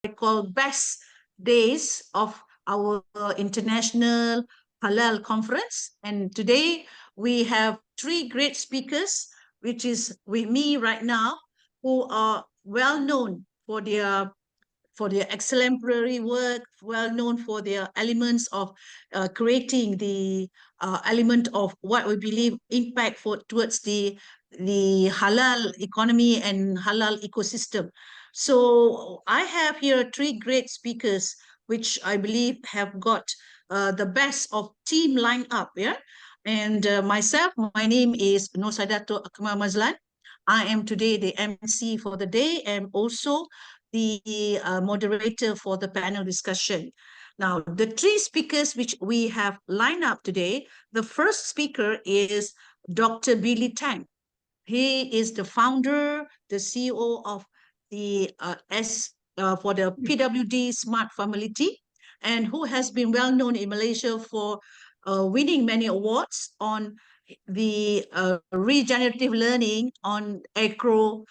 call best days of our international Halal conference. And today we have three great speakers, which is with me right now, who are well known for their exemplary work, well known for their elements of creating the element of what we believe impact towards the halal economy and halal ecosystem. So I have here three great speakers, which I believe have got the best of team lined up. Yeah. And myself, my name is Nur Saidato Akmal Mazlan. I am today the MC for the day and also the moderator for the panel discussion. Now, the three speakers which we have lined up today, the first speaker is Dr. Billy Tang. He is the founder, the CEO of the for the PWD Smart Family, and who has been well known in Malaysia for winning many awards on the regenerative learning, on agro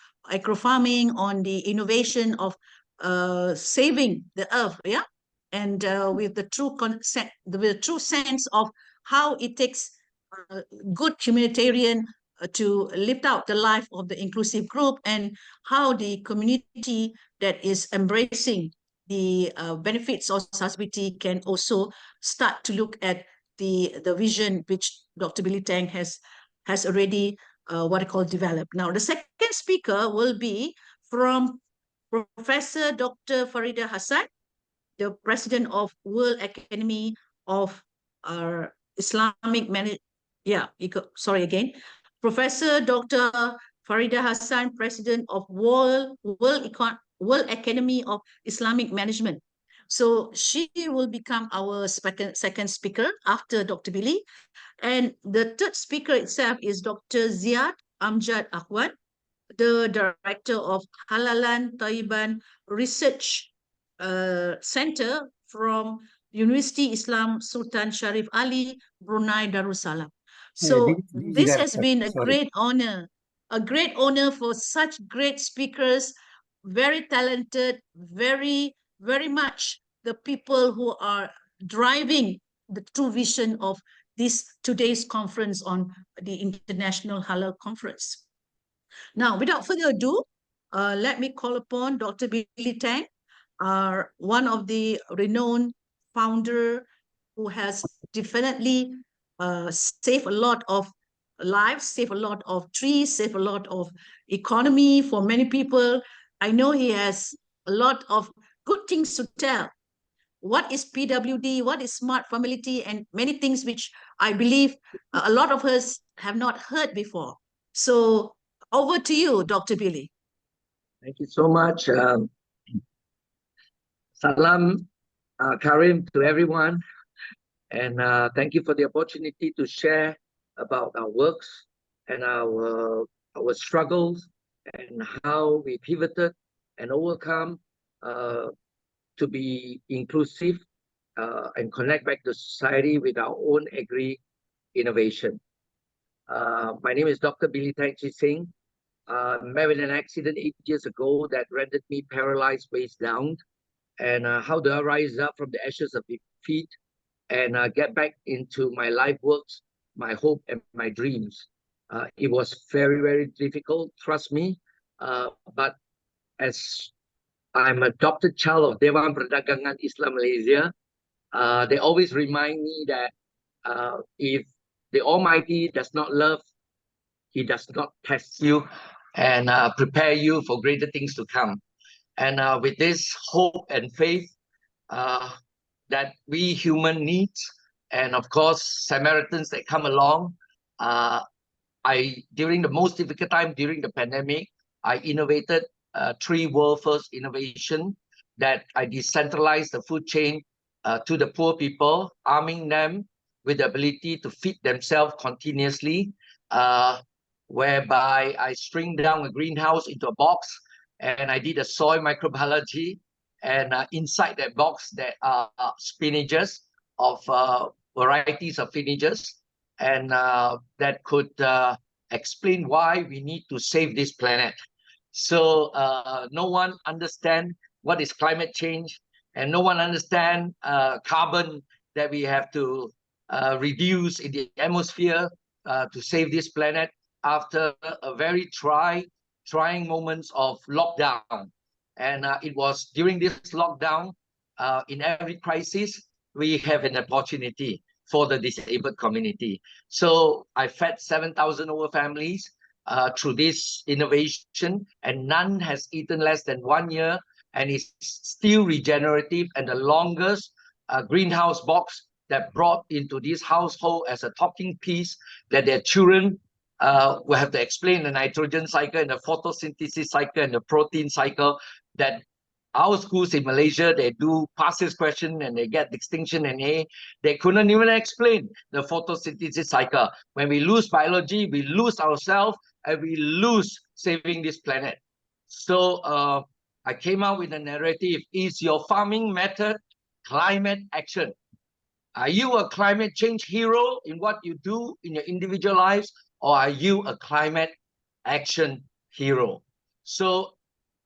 farming, on the innovation of saving the earth, yeah, and with the true sense of how it takes good humanitarian to lift out the life of the inclusive group, and how the community that is embracing the benefits of sustainability can also start to look at the vision which Dr. Billy Tang has already what I call developed. Now, the second speaker will be from Professor Dr. Farida Hassan, the president of World Academy of Islamic sorry again. Professor Dr. Farida Hassan, president of World Academy of Islamic Management. So she will become our second speaker after Dr. Billy. And the third speaker itself is Dr. Ziad Amjad Ahwad, the director of Halalan Taiban Research Center from University Islam Sultan Sharif Ali, Brunei Darussalam. So this has been a great honor for such great speakers, very talented, very, very much the people who are driving the true vision of today's conference on the International Halal Conference. Now, without further ado, let me call upon Dr. Billy Tang, one of the renowned founder who has definitely saved a lot of lives, saved a lot of trees, saved a lot of economy for many people. I know he has a lot of good things to tell. What is PWD? What is smart family? And many things which I believe a lot of us have not heard before. So over to you, Dr. Billy. Thank you so much. Salam Karim to everyone. And thank you for the opportunity to share about our works and our struggles and how we pivoted and overcome to be inclusive and connect back to society with our own agri-innovation. My name is Dr. Billy Tang Seng. Met with an accident 8 years ago that rendered me paralyzed waist down. And how do I rise up from the ashes of defeat and get back into my life works, my hope and my dreams? It was very, very difficult, trust me. But as I'm an adopted child of Dewan Perdagangan Islam Malaysia, they always remind me that if the Almighty does not love, He does not test you and prepare you for greater things to come. And with this hope and faith that we human need, and of course Samaritans that come along, during the most difficult time during the pandemic, I innovated three world first innovation that I decentralized the food chain to the poor people, arming them with the ability to feed themselves continuously, whereby I string down a greenhouse into a box and I did a soil microbiology, and inside that box there are spinaches of varieties of spinaches, and that could explain why we need to save this planet. So no one understands what is climate change, and no one understands carbon that we have to reduce in the atmosphere to save this planet after a very trying moments of lockdown. And it was during this lockdown, in every crisis, we have an opportunity for the disabled community. So I fed 7,000 over families through this innovation, and none has eaten less than 1 year, and is still regenerative, and the longest greenhouse box that brought into this household as a talking piece that their children will have to explain the nitrogen cycle and the photosynthesis cycle and the protein cycle, that our schools in Malaysia, they do pass this question and they get distinction and A. They couldn't even explain the photosynthesis cycle. When we lose biology, we lose ourselves and we lose saving this planet. So I came out with a narrative. Is your farming method climate action? Are you a climate change hero in what you do in your individual lives, or are you a climate action hero? So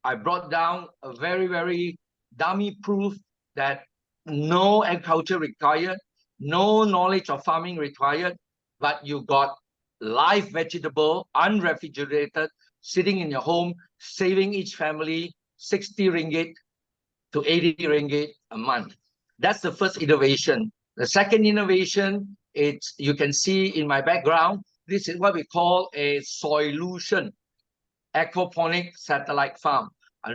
I brought down a very, very dummy proof that no agriculture required, no knowledge of farming required, but you got live vegetable, unrefrigerated, sitting in your home, saving each family 60 ringgit to 80 ringgit a month. That's the first innovation. The second innovation, it's, you can see in my background, this is what we call a solution aquaponic satellite farm.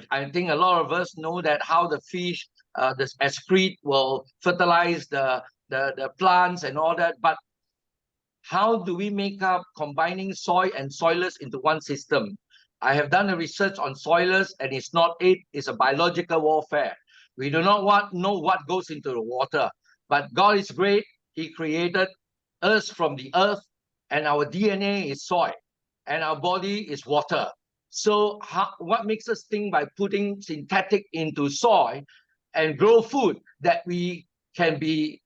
I think a lot of us know that how the fish, the excrete will fertilize the plants and all that, but how do we make up combining soil and soilers into one system? I have done a research on soilers, and it's not it, it's a biological warfare. We do not know what goes into the water, but God is great. He created us from the earth, and our DNA is soil, and our body is water. So what makes us think by putting synthetic into soil and grow food that we can be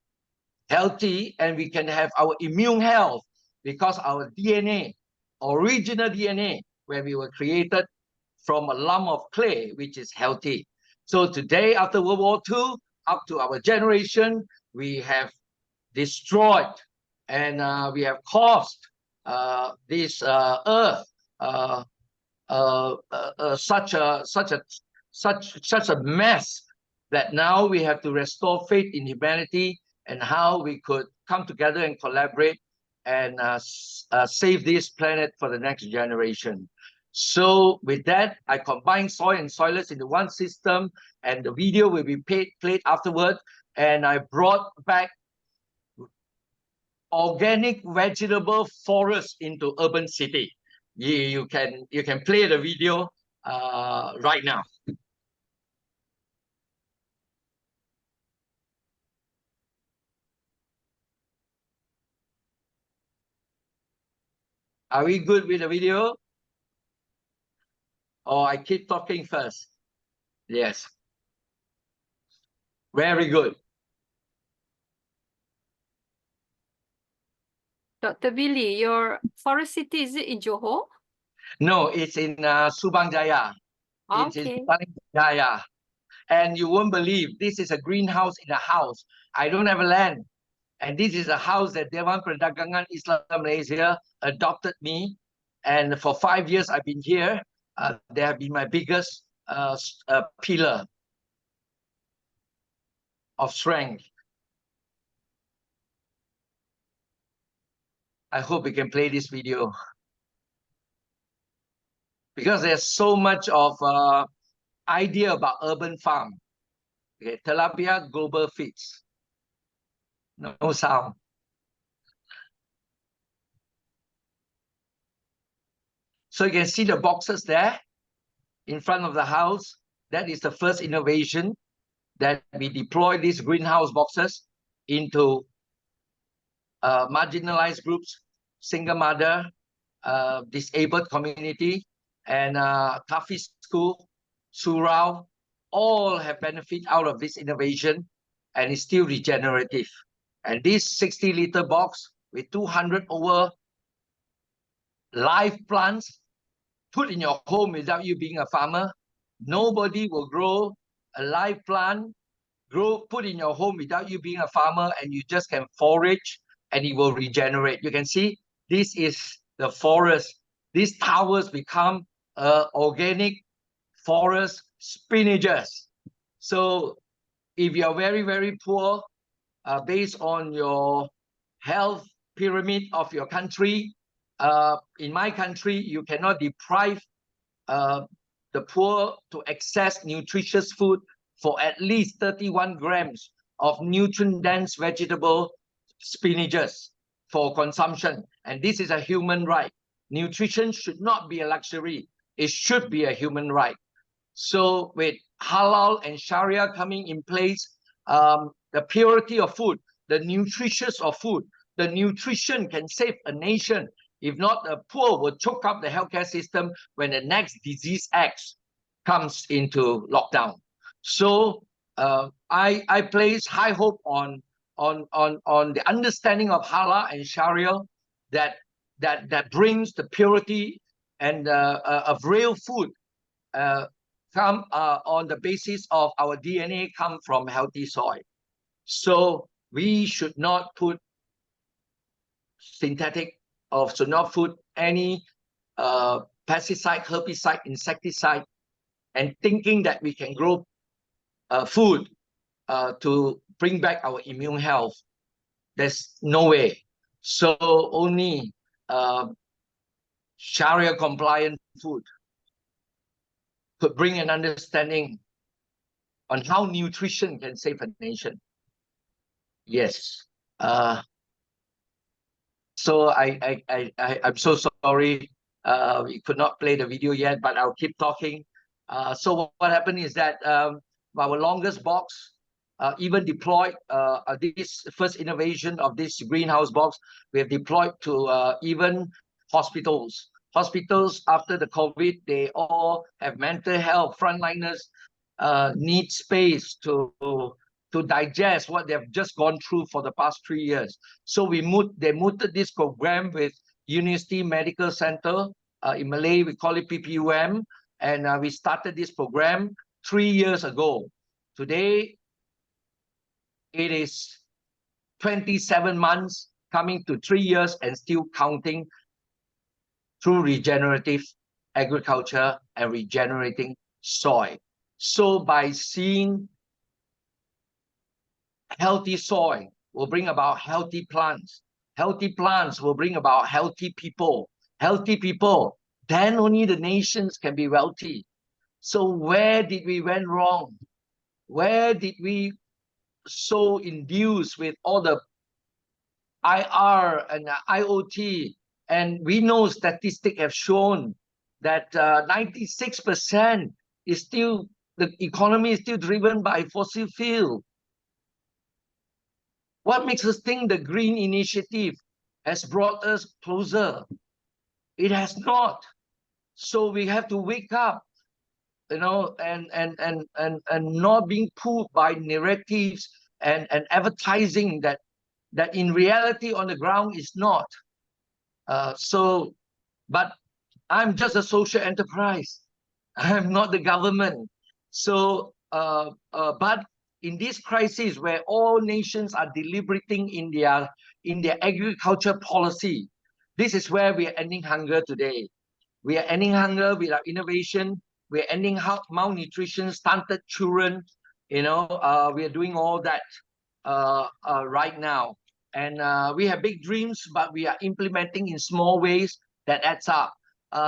healthy and we can have our immune health, because our DNA, original DNA, when we were created from a lump of clay, which is healthy. So today, after World War II, up to our generation, we have destroyed and we have caused this earth such a mess that now we have to restore faith in humanity and how we could come together and collaborate and save this planet for the next generation. So with that, I combine soil and soilers into one system, and the video will be played afterward. And I brought back organic vegetable forest into urban city. You can play the video right now. Are we good with the video? Or I keep talking first? Yes. Very good. Dr. Billy, your forest city, is it in Johor? No, it's in Subang Jaya. It's in Subang Jaya. And you won't believe, this is a greenhouse in a house. I don't have a land. And this is a house that Dewan Perdagangan Islam Malaysia adopted me. And for 5 years I've been here. They have been my biggest pillar of strength. I hope we can play this video, because there's so much of idea about urban farm. Okay, Tilapia global Fiits. No sound. So you can see the boxes there in front of the house. That is the first innovation, that we deploy these greenhouse boxes into marginalized groups, single mother, disabled community, and Tafi School, Surau, all have benefit out of this innovation, and it's still regenerative. And this 60-liter box with 200 over live plants put in your home without you being a farmer, nobody will grow a live plant, put in your home without you being a farmer, and you just can forage and it will regenerate. You can see this is the forest. These towers become organic forest spinaches. So if you're very, very poor, based on your health pyramid of your country, in my country, you cannot deprive the poor to access nutritious food for at least 31 grams of nutrient-dense vegetable spinaches for consumption. And this is a human right. Nutrition should not be a luxury. It should be a human right. So with Halal and Sharia coming in place, the purity of food, the nutritious of food, the nutrition can save a nation. If not, the poor will choke up the healthcare system when the next disease X comes into lockdown. So I place high hope on the understanding of Halal and Sharia that brings the purity and of real food come on the basis of our DNA come from healthy soil. So we should not put synthetic or should not put any pesticide, herbicide, insecticide, and thinking that we can grow food to bring back our immune health. There's no way. So only Sharia compliant food could bring an understanding on how nutrition can save a nation. Yes. So I'm so sorry we could not play the video yet, but I'll keep talking. So what happened is that our longest box even deployed this first innovation of this greenhouse box. We have deployed to even hospitals. Hospitals after the COVID, they all have mental health. Frontliners need space to digest what they have just gone through for the past 3 years. So they mooted this program with University Medical Center. In Malay, we call it PPUM. And we started this program 3 years ago. Today, it is 27 months, coming to 3 years and still counting through regenerative agriculture and regenerating soil. So by seeing healthy soil will bring about healthy plants. Healthy plants will bring about healthy people. Healthy people, then only the nations can be wealthy. So where did we went wrong? Where did we so induced with all the IR and IoT? And we know statistics have shown that 96% is still, the economy is still driven by fossil fuel. What makes us think the green initiative has brought us closer? It has not. So we have to wake up, you know, and not being pulled by narratives and advertising that in reality on the ground is not. But I'm just a social enterprise. I'm not the government. So, but in this crisis where all nations are deliberating in their agriculture policy, this is where we are ending hunger today. We are ending hunger with our innovation. We are ending malnutrition, stunted children. You know, we are doing all that right now. And we have big dreams, but we are implementing in small ways that adds up.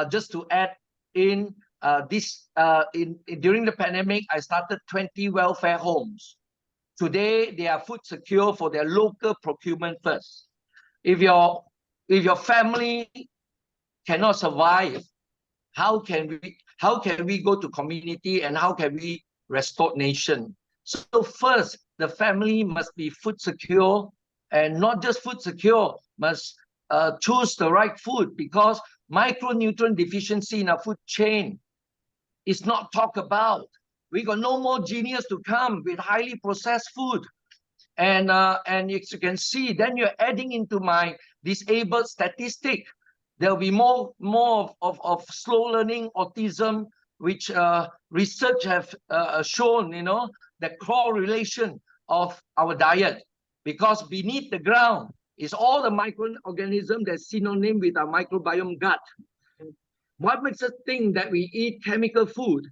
Just to add in, during the pandemic, I started 20 welfare homes. Today, they are food secure for their local procurement first. If your family cannot survive, how can we go to community, and how can we restore nation? So first, the family must be food secure, and not just food secure, must choose the right food, because micronutrient deficiency in our food chain is not talked about. We got no more genius to come with highly processed food. And as you can see, then you're adding into my disabled statistic. There'll be more of slow learning, autism, which research have shown, the correlation of our diet, because beneath the ground is all the microorganisms that's synonym with our microbiome gut. What makes us think that we eat chemical food,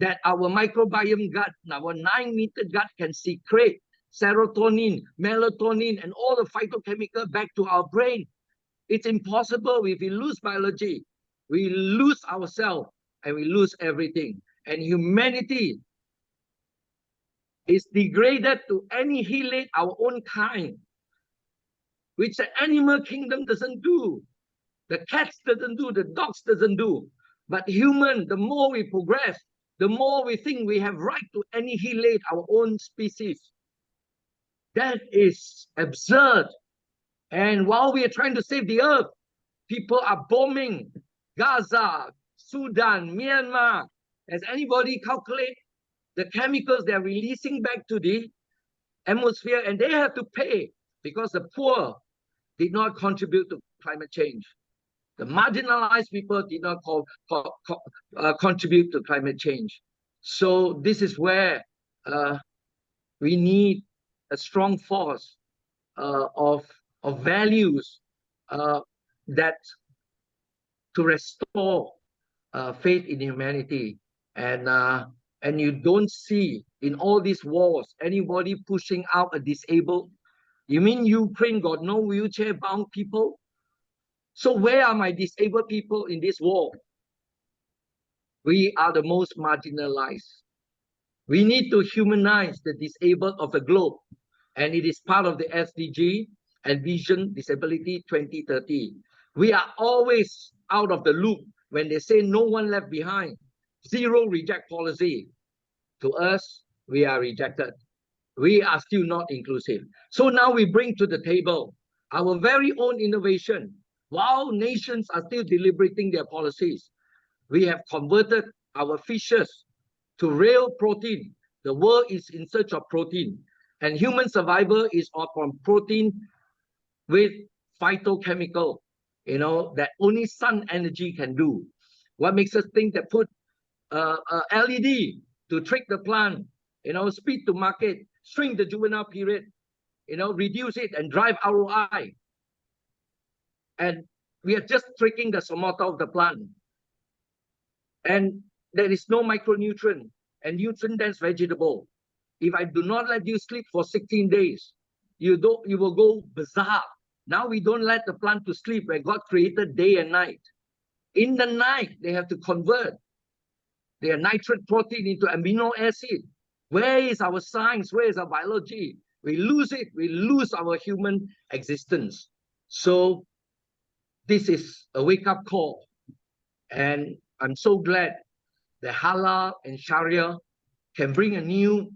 that our microbiome gut, our 9-meter gut, can secrete serotonin, melatonin, and all the phytochemical back to our brain? It's impossible. If we lose biology, we lose ourselves and we lose everything. And humanity is degraded to annihilate our own kind, which the animal kingdom doesn't do. The cats doesn't do, the dogs doesn't do. But human, the more we progress, the more we think we have right to annihilate our own species. That is absurd. And while we are trying to save the earth, people are bombing Gaza, Sudan, Myanmar. Has anybody calculate the chemicals they're releasing back to the atmosphere? And they have to pay because the poor did not contribute to climate change. The marginalized people did not contribute to climate change. So this is where we need a strong force of values that to restore faith in humanity. And you don't see in all these wars anybody pushing out a disabled. You mean Ukraine got no wheelchair-bound people? So where are my disabled people in this war? We are the most marginalized. We need to humanize the disabled of the globe. And it is part of the SDG and Vision Disability 2030. We are always out of the loop when they say no one left behind. Zero reject policy. To us, we are rejected. We are still not inclusive. So now we bring to the table our very own innovation. While nations are still deliberating their policies, we have converted our fishes to real protein. The world is in search of protein, and human survival is upon protein with phytochemical, that only sun energy can do. What makes us think that put LED to trick the plant, speed to market, shrink the juvenile period, reduce it and drive ROI. And we are just tricking the somata of the plant. And there is no micronutrient and nutrient-dense vegetable. If I do not let you sleep for 16 days, you will go bizarre. Now we don't let the plant to sleep where God created day and night. In the night, they have to convert their nitrate protein into amino acid. Where is our science? Where is our biology? We lose it. We lose our human existence. So this is a wake-up call. And I'm so glad that Halal and Sharia can bring a new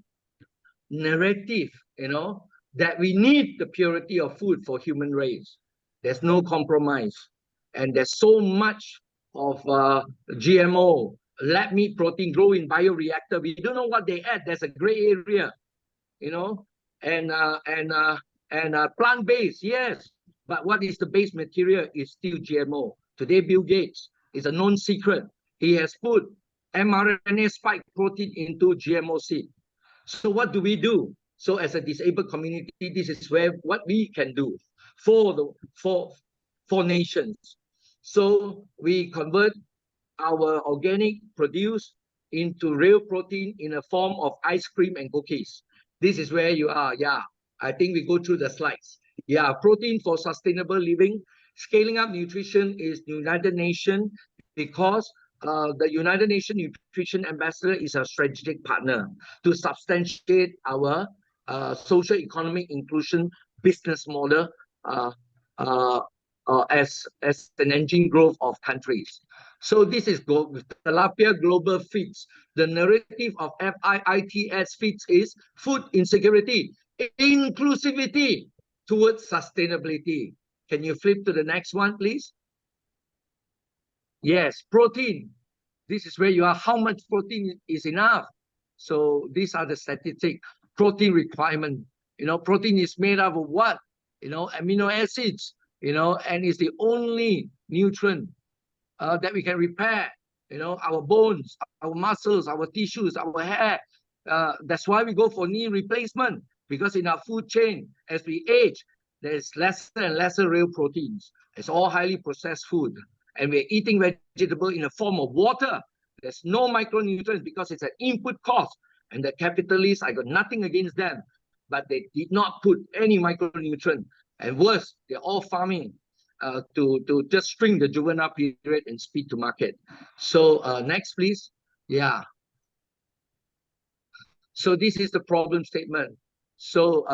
narrative, that we need the purity of food for human race. There's no compromise. And there's so much of GMO, lab meat protein grow in bioreactor. We don't know what they add. There's a gray area, and plant-based, yes. But what is the base material is still GMO. Today, Bill Gates is a known secret. He has put mRNA spike protein into GMO seed. So what do we do? So as a disabled community, this is what we can do for nations. So we convert our organic produce into real protein in a form of ice cream and cookies. This is where you are. Yeah, I think we go through the slides. Yeah, protein for sustainable living. Scaling up nutrition is United Nations because the United Nations Nutrition Ambassador is a strategic partner to substantiate our social economic inclusion business model as an engine growth of countries. So this is Tilapia Global Fiits. The narrative of FIITS Fiits is food insecurity, inclusivity towards sustainability. Can you flip to the next one, please? Yes, protein. This is where you are. How much protein is enough? So these are the statistics. Protein requirement. Protein is made up of what? Amino acids. And it's the only nutrient that we can repair you know, our bones, our muscles, our tissues, our hair. That's why we go for knee replacement, because in our food chain, as we age, there's lesser and lesser real proteins. It's all highly processed food. And we're eating vegetable in the form of water. There's no micronutrients because it's an input cost. And the capitalists, I got nothing against them, but they did not put any micronutrient. And worse, they're all farming to just string the juvenile period and speed to market. So next, please. Yeah. So this is the problem statement. So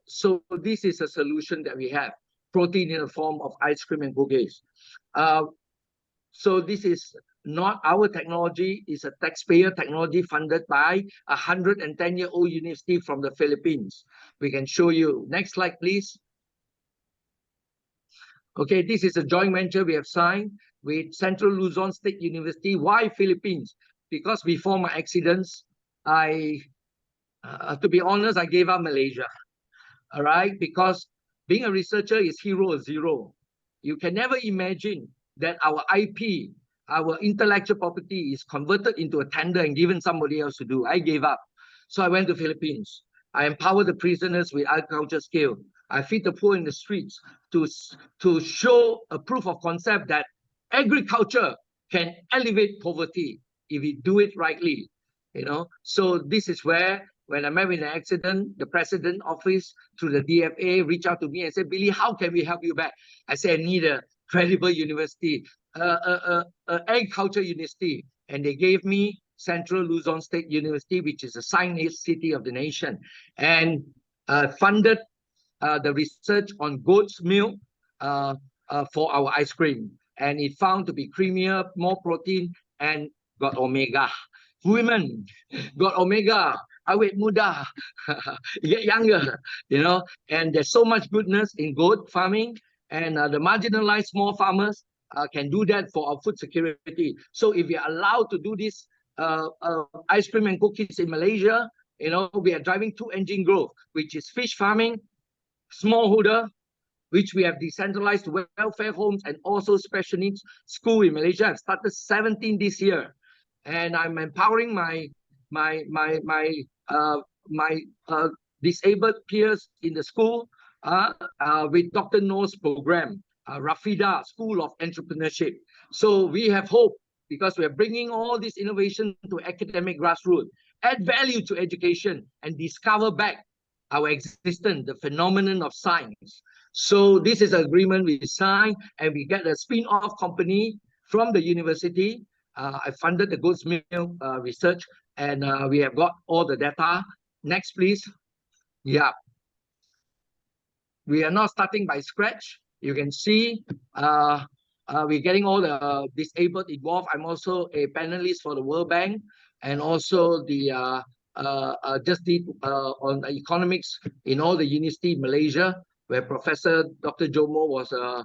so this is a solution that we have: protein in the form of ice cream and cookies. So this is not our technology; it's a taxpayer technology funded by a 110-year-old university from the Philippines. We can show you. Next slide, please. Okay, this is a joint venture we have signed with Central Luzon State University. Why Philippines? Because before my accidents, to be honest, I gave up Malaysia. All right, because being a researcher is hero or zero. You can never imagine that our IP, our intellectual property, is converted into a tender and given somebody else to do. I gave up. So I went to Philippines. I empower the prisoners with agriculture skill. I feed the poor in the streets to show a proof of concept that agriculture can elevate poverty if we do it rightly. You know, so this is where, when I met with an accident, the president office through the DFA reached out to me and said, Billy, how can we help you back? I said, I need a credible university, agriculture university. And they gave me Central Luzon State University, which is a science city of the nation, and funded the research on goat's milk for our ice cream. And it found to be creamier, more protein, and got omega. Women got omega. Awet muda, get younger, you know. And there's so much goodness in goat farming, and the marginalized small farmers can do that for our food security. So if we are allowed to do this ice cream and cookies in Malaysia, you know, we are driving two-engine growth, which is fish farming, smallholder, which we have decentralized welfare homes, and also special needs school in Malaysia. I've started 17 this year, and I'm empowering my disabled peers in the school with Dr. No's program, Rafida School of Entrepreneurship. So we have hope because we're bringing all this innovation to academic grassroots, add value to education, and discover back our existence, the phenomenon of science. So this is an agreement we signed, and we get a spin-off company from the university. I funded the goat's milk research, and we have got all the data. Next, please. Yeah. We are not starting by scratch. You can see we're getting all the disabled involved. I'm also a panelist for the World Bank, and also the just did on economics in all the university in Malaysia, where Professor Dr. Jomo was a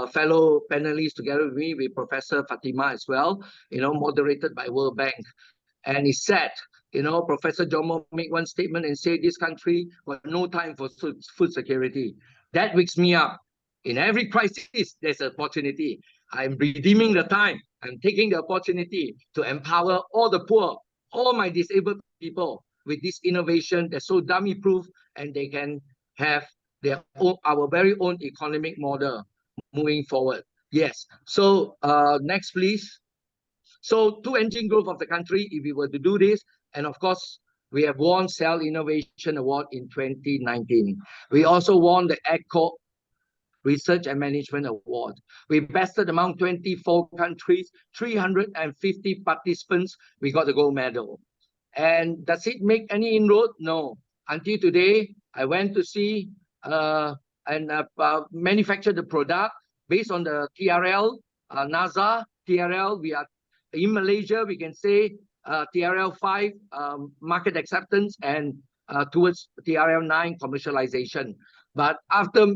fellow panelist together with me, with Professor Fatima as well, you know, moderated by World Bank. And he said, you know, Professor Jomo made one statement and said, this country got no time for food security. That wakes me up. In every crisis, there's an opportunity. I'm redeeming the time. I'm taking the opportunity to empower all the poor, all my disabled people with this innovation that's so dummy-proof, and they can have their own, our very own economic model moving forward. Yes. So next, please. So two-engine growth of the country, if we were to do this, and of course, we have won Cell Innovation Award in 2019. We also won the ECO Research and Management Award. We bested among 24 countries, 350 participants. We got the gold medal. And does it make any inroad? No. Until today, I went to see and manufacture the product based on the TRL, NASA TRL. We are in Malaysia, we can say TRL 5 market acceptance, and towards TRL 9 commercialization. But after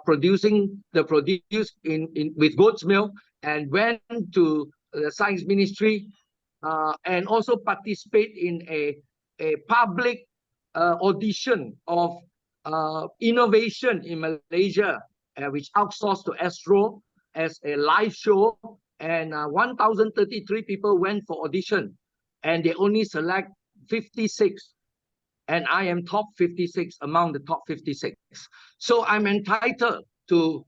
producing the produce with goat's milk, and went to the Science Ministry and also participate in a public audition of innovation in Malaysia, which outsourced to Astro as a live show. and 1,033 people went for audition, and they only select 56, and I am top 56 among the top 56. So I'm entitled to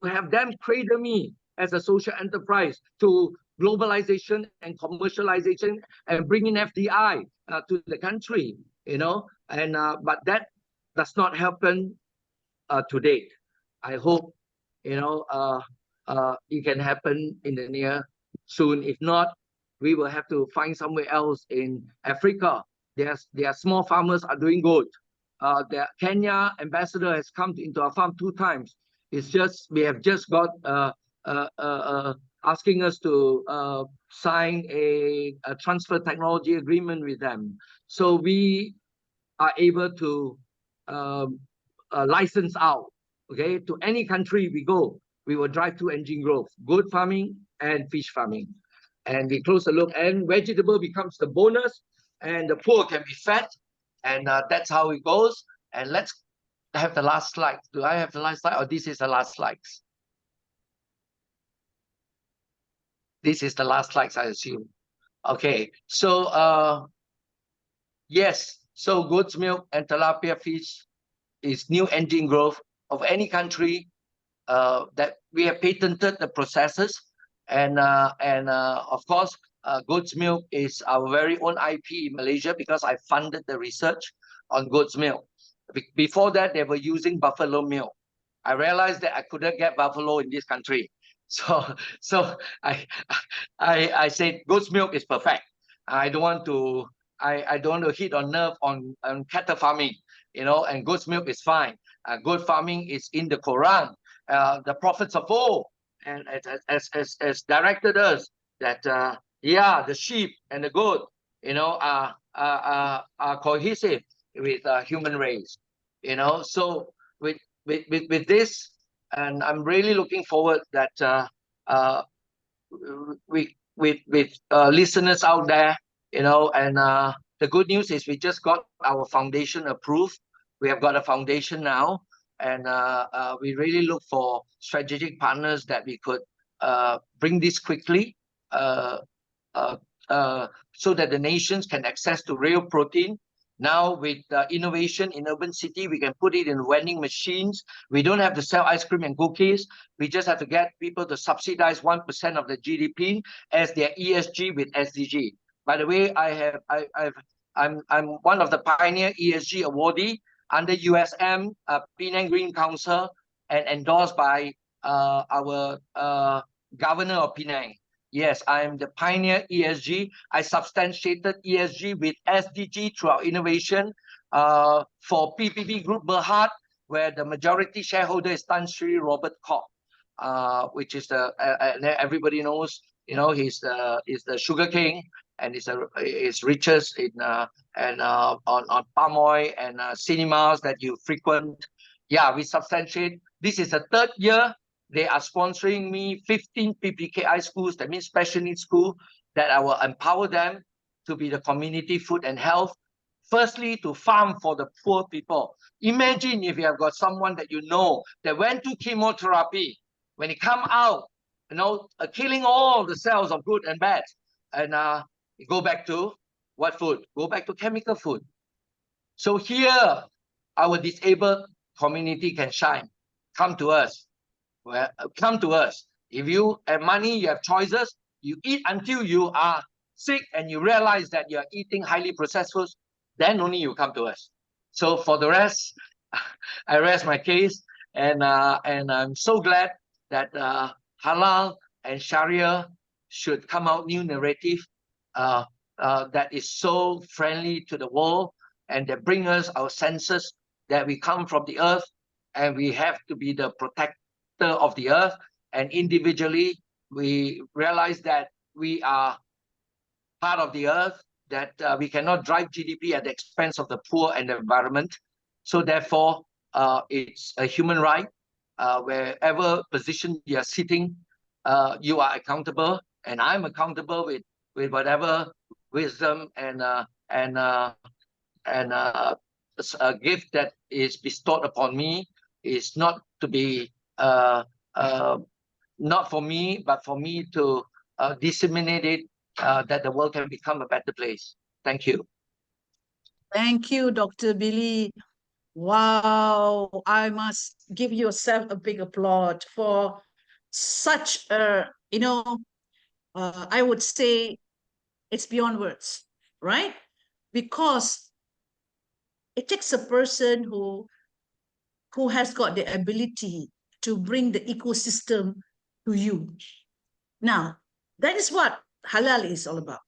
have them cradle me as a social enterprise to globalization and commercialization and bringing FDI to the country, you know. And but that does not happen to date. I hope, you know, it can happen in the near soon. If not, we will have to find somewhere else in Africa. Their small farmers are doing good. The Kenya ambassador has come into our farm 2 times. It's just we have just got asking us to sign a transfer technology agreement with them, so we are able to license out. Okay, to any country we go, we will drive 2 engine growth: goat farming and fish farming. And we close the loop, and vegetable becomes the bonus, and the poor can be fed, and that's how it goes. And let's have the last slide. Do I have the last slide, or this is the last slides? This is the last slides, I assume. Okay, so yes, so goat's milk and tilapia fish is new engine growth of any country that we have patented the processes, and of course goat's milk is our very own IP in Malaysia because I funded the research on goat's milk. Before that, they were using buffalo milk. I realized that I couldn't get buffalo in this country, so I said goat's milk is perfect. I don't want to hit on nerve on cattle farming, you know, and goat's milk is fine. Goat farming is in the Quran. The prophets of old and as directed us that yeah, the sheep and the goat, you know, are cohesive with human race, you know. So with this, and I'm really looking forward that with listeners out there, you know, and the good news is we just got our foundation approved. We have got a foundation now, and we really look for strategic partners that we could bring this quickly so that the nations can access to real protein. Now with innovation in urban city, we can put it in vending machines. We don't have to sell ice cream and cookies. We just have to get people to subsidize 1% of the GDP as their ESG with SDG. By the way, I'm one of the pioneer ESG awardee under USM, Penang Green Council, and endorsed by our governor of Penang. Yes, I am the pioneer ESG. I substantiated ESG with SDG through our innovation for PPP Group Berhad, where the majority shareholder is Tan Sri Robert Koch, which is everybody knows, you know, he's the sugar king, and is richest in on palm oil and cinemas that you frequent. Yeah, we substantiate. This is the 3rd year. They are sponsoring me 15 PPKI schools, that means special needs school, that I will empower them to be the community food and health. Firstly, to farm for the poor people. Imagine if you have got someone that you know that went to chemotherapy, when he come out, you know, killing all the cells of good and bad, and go back to what food? Go back to chemical food. So here, our disabled community can shine. Come to us. Well, come to us. If you have money, you have choices. You eat until you are sick and you realize that you are eating highly processed foods, then only you come to us. So for the rest, I rest my case, and I'm so glad that Halal and Sharia should come out new narrative that is so friendly to the world, and that bring us our senses that we come from the earth and we have to be the protector of the earth, and individually we realize that we are part of the earth, that we cannot drive GDP at the expense of the poor and the environment. So therefore it's a human right. Wherever position you are sitting, you are accountable, and I'm accountable with whatever wisdom and a gift that is bestowed upon me, is not to be not for me, but for me to disseminate it, that the world can become a better place. Thank you. Thank you, Dr. Billy. Wow, I must give yourself a big applaud for such a, I would say it's beyond words, right? Because it takes a person who has got the ability to bring the ecosystem to you. Now, that is what halal is all about.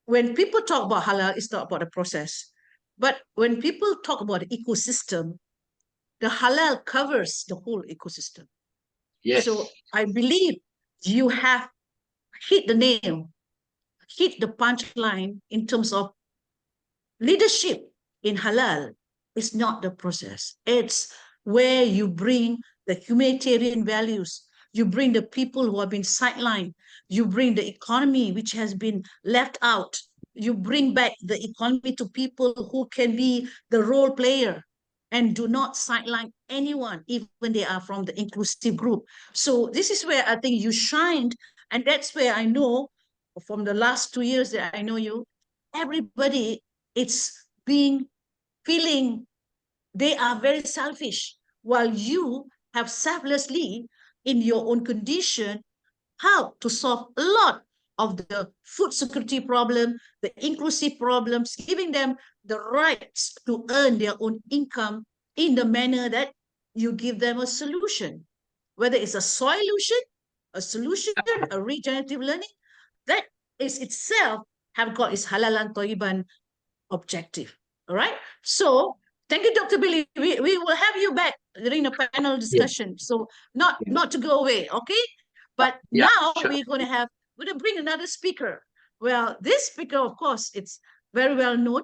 When people talk about halal, it's not about the process. But when people talk about the ecosystem, the halal covers the whole ecosystem. Yes. So I believe you have hit the nail, hit the punchline in terms of leadership in halal is not the process. It's where you bring the humanitarian values, you bring the people who have been sidelined, you bring the economy which has been left out, you bring back the economy to people who can be the role player and do not sideline anyone, even they are from the inclusive group. So this is where I think you shined, and that's where I know from the last 2 years that I know you, everybody it's being feeling they are very selfish, while you have selflessly in your own condition helped to solve a lot of the food security problem, the inclusive problems, giving them the rights to earn their own income in the manner that you give them a solution, whether it's a solution, a regenerative learning, that is itself have got its halalan toiban objective. All right. So thank you, Dr. Billy. We will have you back during the panel discussion. So not to go away, okay? But now sure. we're going to bring another speaker. Well, this speaker, of course, it's very well known